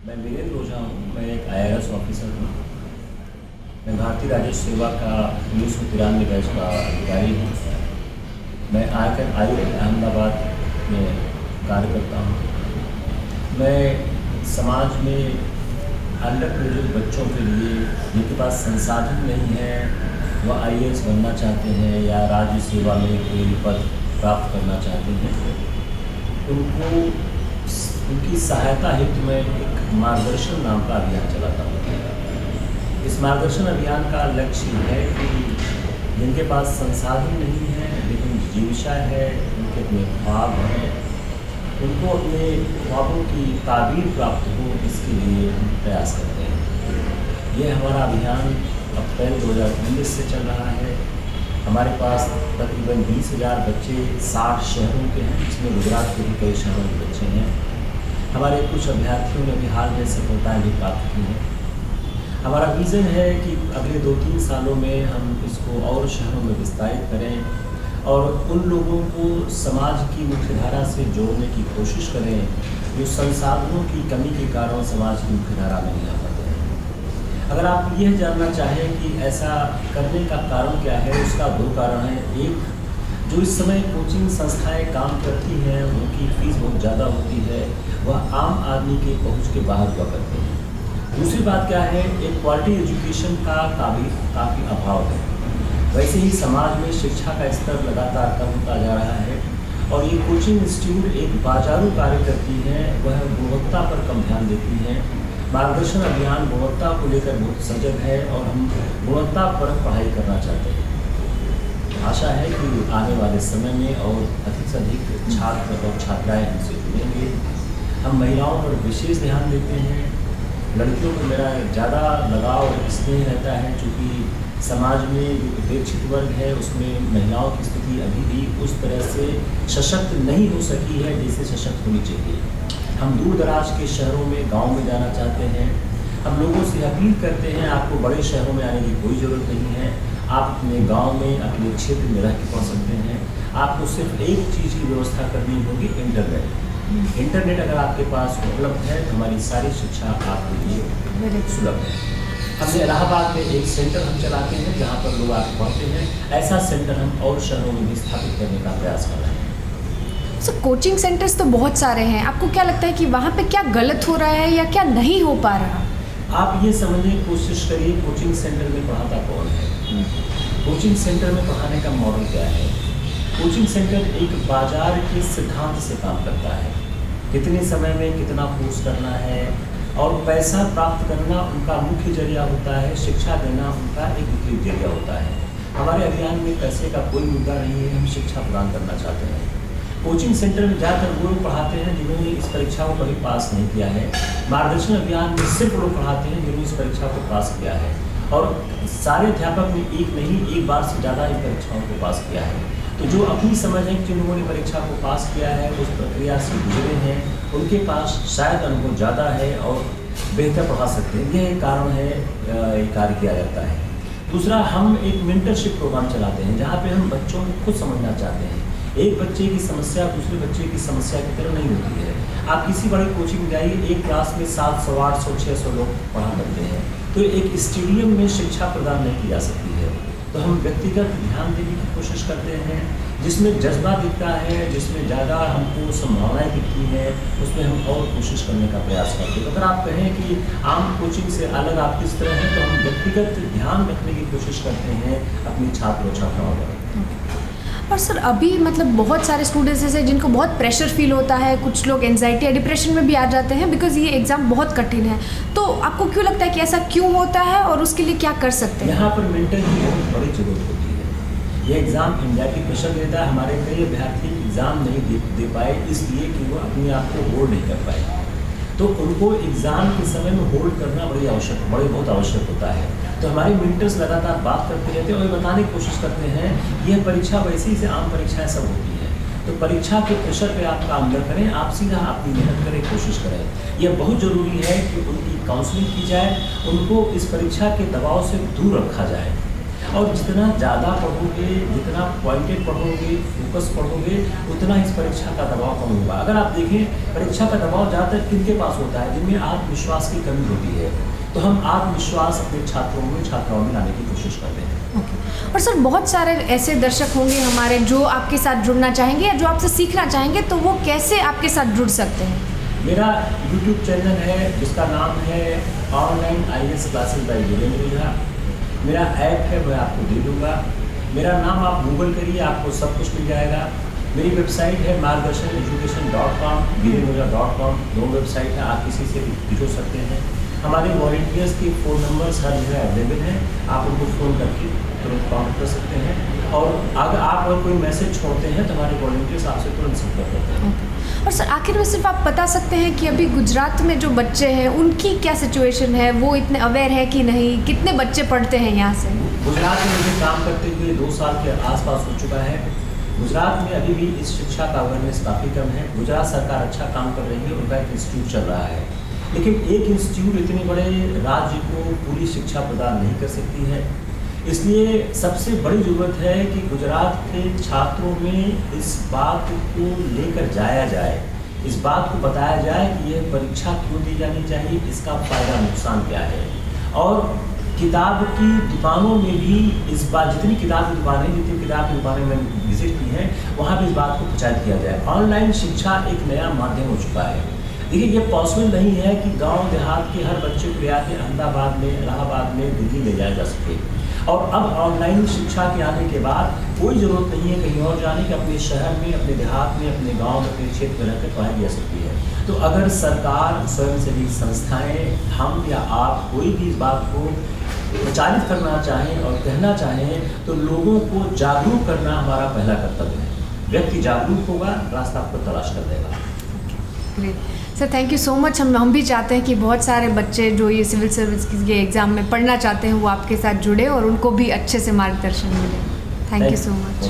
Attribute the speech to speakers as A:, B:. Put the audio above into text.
A: मैं वीरेंद्र ओझा हूँ। मैं एक IAS ऑफिसर हूँ। मैं भारतीय राजस्व सेवा का 1993 बैच का अधिकारी हूँ। मैं आईआईटी अहमदाबाद में कार्य करता हूँ। मैं समाज में अंडर ग्रेजुएट बच्चों के लिए जिनके पास संसाधन नहीं है, वह IAS बनना चाहते हैं या राज्य सेवा में कोई पद प्राप्त करना चाहते हैं, उनको उनकी सहायता हेतु मैं एक मार्गदर्शन नाम का अभियान चलाता हूँ। इस मार्गदर्शन अभियान का लक्ष्य है कि जिनके पास संसाधन नहीं है लेकिन जिज्ञासा है, उनके अपने ख्वाब हैं, उनको अपने ख्वाबों की ताबीर प्राप्त हो, इसके लिए हम प्रयास करते हैं। ये हमारा अभियान अप्रैल 2019 से चल रहा है। हमारे पास तकरीबन 20,000 बच्चे 60 शहरों के हैं, जिसमें गुजरात के भी कई शहरों के बच्चे हैं। हमारे कुछ अभ्यर्थियों ने भी हाल में सफलताएँ भी प्राप्त की हैं। हमारा विज़न है कि अगले 2-3 सालों में हम इसको और शहरों में विस्तारित करें और उन लोगों को समाज की मुख्यधारा से जोड़ने की कोशिश करें जो संसाधनों की कमी के कारण समाज की मुख्यधारा में नहीं आ पाते हैं। अगर आप यह जानना चाहें कि ऐसा करने का कारण क्या है, उसका 2 कारण है। एक, जो इस समय कोचिंग संस्थाएं काम करती हैं उनकी फ़ीस बहुत ज़्यादा होती है, वह आम आदमी के पहुंच के बाहर हुआ करते हैं। दूसरी बात क्या है, एक क्वालिटी एजुकेशन का काफ़ी अभाव है। वैसे ही समाज में शिक्षा का स्तर लगातार कम होता जा रहा है और ये कोचिंग इंस्टीट्यूट एक बाजारू कार्य करती हैं, वह गुणवत्ता पर कम ध्यान देती हैं। मार्गदर्शन अभियान गुणवत्ता को लेकर बहुत सजग है और हम गुणवत्ता पर पढ़ाई करना चाहते हैं। आशा है कि आने वाले समय में और अधिक से अधिक छात्र और छात्राएँ हमसे जुड़ेंगे। हम महिलाओं पर विशेष ध्यान देते हैं। लड़कियों को मेरा ज़्यादा लगाव इसलिए रहता है क्योंकि समाज में जो उपेक्षित वर्ग है उसमें महिलाओं की स्थिति अभी भी उस तरह से सशक्त नहीं हो सकी है जैसे सशक्त होनी चाहिए। हम दूर दराज के शहरों में, गांव में जाना चाहते हैं। हम लोगों से अपील करते हैं, आपको बड़े शहरों में आने की कोई ज़रूरत नहीं है। आप अपने गांव में, अपने क्षेत्र में रह के पढ़ सकते हैं। आपको सिर्फ एक चीज़ की व्यवस्था करनी होगी, इंटरनेट। इंटरनेट अगर आपके पास उपलब्ध है तो हमारी सारी शिक्षा आपके लिए सुलभ है। हमने इलाहाबाद में एक सेंटर हम चलाते हैं जहाँ पर लोग आके पढ़ते हैं। ऐसा सेंटर हम और शहरों में भी स्थापित करने का प्रयास कर रहे हैं।
B: सर, कोचिंग सेंटर्स तो बहुत सारे हैं, आपको क्या लगता है कि वहाँ पे क्या गलत हो रहा है या क्या नहीं हो पा रहा?
A: आप ये समझने की कोशिश करिए, कोचिंग सेंटर में पढ़ाता कौन है? कोचिंग सेंटर में पढ़ाने का मॉडल क्या है? कोचिंग सेंटर एक बाजार के सिद्धांत से काम करता है। कितने समय में कितना कोर्स करना है और पैसा प्राप्त करना उनका मुख्य जरिया होता है, शिक्षा देना उनका एक विपरीत जरिया होता है। हमारे अभियान में पैसे का कोई मुद्दा नहीं है, हम शिक्षा प्रदान करना चाहते हैं। कोचिंग सेंटर में ज़्यादातर वो लोग पढ़ाते हैं जिन्होंने इस परीक्षा को कभी पास नहीं किया है। मार्गदर्शन अभियान में सिर्फ लोग पढ़ाते हैं जिन्होंने इस परीक्षा को पास किया है और सारे अध्यापक ने एक बार से ज़्यादा इन परीक्षाओं को पास किया है। तो जो अपनी समझ है कि जिन लोगों ने परीक्षा को पास किया है, उस प्रक्रिया से गुजरे हैं, उनके पास शायद अनुभव ज़्यादा है और बेहतर पढ़ा सकते हैं। यह एक कारण है ये कार्य किया जाता है। दूसरा, हम एक मेंटरशिप प्रोग्राम चलाते हैं जहाँ पे हम बच्चों को खुद समझना चाहते हैं। एक बच्चे की समस्या दूसरे बच्चे की समस्या की तरह नहीं होती है। आप किसी बड़ी कोचिंग में जाइए, एक क्लास में 700, 800, 600 लोग पढ़ा करते हैं, तो एक स्टेडियम में शिक्षा प्रदान नहीं की जा सकती है। तो हम व्यक्तिगत ध्यान देने की कोशिश करते हैं, जिसमें जज्बा दिखता है, जिसमें ज़्यादा हमको संभावनाएं दिखती हैं, उसमें हम और कोशिश करने का प्रयास करते हैं। अगर आप कहें कि आम कोचिंग से अलग आप किस तरह हैं, तो हम व्यक्तिगत ध्यान रखने की कोशिश करते हैं अपनी छात्र छात्राओं पर।
B: और सर, अभी मतलब बहुत सारे स्टूडेंट्स ऐसे जिनको बहुत प्रेशर फील होता है, कुछ लोग एंजाइटी या डिप्रेशन में भी आ जाते हैं बिकॉज ये एग्ज़ाम बहुत कठिन है। तो आपको क्यों लगता है कि ऐसा क्यों होता है और उसके लिए क्या कर सकते हैं?
A: यहाँ पर मेंटल की बहुत बड़ी जरूरत होती है। ये एग्ज़ाम एंजाइटी प्रेशर देता है। हमारे कई अभ्यर्थी एग्ज़ाम नहीं दे पाए इसलिए कि वो अपने आप को होल्ड नहीं कर पाए। तो उनको एग्ज़ाम के समय में होल्ड करना बहुत आवश्यक होता है। तो हमारे मेंटर्स लगातार बात करते रहते हैं और बताने की कोशिश करते हैं यह परीक्षा वैसी से आम परीक्षाएं सब होती हैं। तो परीक्षा के प्रेशर पे आप काम न करें, आप सीधा अपनी मेहनत करें, कोशिश करें। यह बहुत ज़रूरी है कि उनकी काउंसलिंग की जाए, उनको इस परीक्षा के दबाव से दूर रखा जाए और जितना ज़्यादा पढ़ोगे, जितना पॉइंटेड पढ़ोगे, फोकस पढ़ोगे, उतना इस परीक्षा का दबाव कम होगा। अगर आप देखें, परीक्षा का दबाव ज़्यादातर किनके पास होता है? जिनमें आत्मविश्वास की कमी होती है। तो हम आत्मविश्वास अपने छात्राओं में लाने की कोशिश करते हैं।
B: ओके। और सर बहुत सारे ऐसे दर्शक होंगे हमारे जो आपके साथ जुड़ना चाहेंगे या जो आपसे सीखना चाहेंगे, तो वो कैसे आपके साथ जुड़ सकते हैं?
A: मेरा YouTube चैनल है जिसका नाम है online IAS classes by Virendra Ojha. मेरा ऐप है, मैं आपको दे दूँगा। मेरा नाम आप गूगल करिए, आपको सब कुछ मिल जाएगा। मेरी वेबसाइट है margdarshaneducation.com, virendraoja.com, 2 वेबसाइट है, आप किसी से भी जुड़ सकते हैं। हमारे वॉलंटियर्स के फ़ोन नंबर्स हर जगह अवेलेबल हैं, आप उनको फ़ोन करके तुरंत कॉन्टेक्ट कर सकते हैं। और अगर आप कोई मैसेज छोड़ते हैं तो हमारे वॉलंटियर्स आपसे तुरंत संपर्क करते हैं।
B: और सर आखिर में सिर्फ आप बता सकते हैं कि अभी गुजरात में जो बच्चे हैं उनकी क्या सिचुएशन है, वो इतने अवेयर है कि नहीं, कितने बच्चे पढ़ते हैं यहाँ से?
A: गुजरात में मुझे काम करते हुए 2 साल के आसपास हो चुका है। गुजरात में अभी भी इस शिक्षा का अवेयरनेस काफ़ी कम है। गुजरात सरकार अच्छा काम कर रही है, उनका एक इंस्टीट्यूट चल रहा है, लेकिन एक इंस्टीट्यूट इतने बड़े राज्य को पूरी शिक्षा प्रदान नहीं कर सकती है। इसलिए सबसे बड़ी ज़रूरत है कि गुजरात के छात्रों में इस बात को लेकर जाया जाए, इस बात को बताया जाए कि यह परीक्षा क्यों दी जानी चाहिए, इसका फ़ायदा नुकसान क्या है। और किताब की दुकानों में भी इस बात, जितनी किताब की दुकानें मैंने विजिट की हैं, वहाँ भी इस बात को प्रचारित किया जाए। ऑनलाइन शिक्षा एक नया माध्यम हो चुका है। देखिए, ये पॉसिबल नहीं है कि गांव देहात के हर बच्चे को या के अहमदाबाद में, इलाहाबाद में, दिल्ली ले जाया जा सके। और अब ऑनलाइन शिक्षा के आने के बाद कोई ज़रूरत नहीं है कहीं और जाने की, अपने शहर में, अपने देहात में, अपने गांव में, अपने क्षेत्र में रहकर पढ़ाई जा सकती है। तो अगर सरकार, स्वयंसेवी संस्थाएं, हम या आप कोई भी इस बात को प्रचारित करना चाहें और कहना चाहें, तो लोगों को जागरूक करना हमारा पहला कर्तव्य है। व्यक्ति जागरूक होगा, रास्ता आपको तलाश कर देगा।
B: Great sir, thank you so much. हम भी चाहते हैं कि बहुत सारे बच्चे जो ये सिविल सर्विस के एग्ज़ाम में पढ़ना चाहते हैं वो आपके साथ जुड़े और उनको भी अच्छे से मार्गदर्शन मिले। Thank you so much.